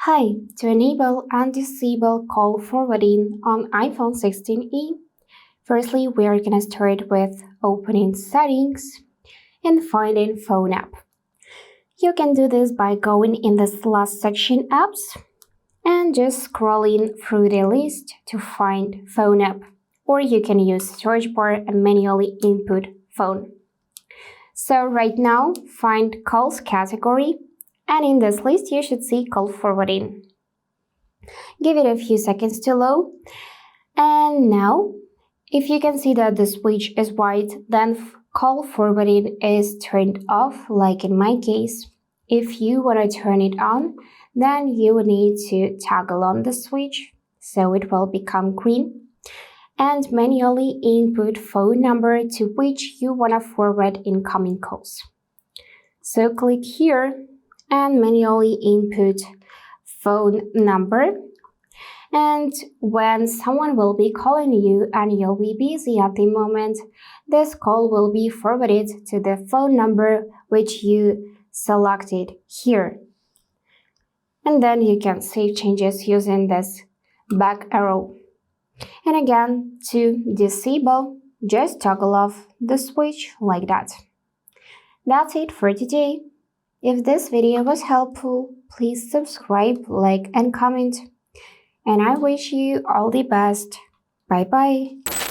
Hi, to enable and disable call forwarding on iPhone 16e, firstly we are going to start with opening settings and finding phone app. You can do this by going in this last section apps and just scrolling through the list to find phone app, or you can use search bar and manually input phone. So right now find calls category, and in this list you should see call forwarding. Give it a few seconds to load. And now, if you can see that the switch is white, then call forwarding is turned off, like in my case. If you want to turn it on, then you will need to toggle on the switch, so it will become green, and manually input phone number to which you want to forward incoming calls. So click here and manually input phone number. And when someone will be calling you and you'll be busy at the moment, this call will be forwarded to the phone number which you selected here. And then you can save changes using this back arrow. And again, to disable, just toggle off the switch like that. That's it for today. If this video was helpful, please subscribe, like, and comment. And I wish you all the best. Bye bye.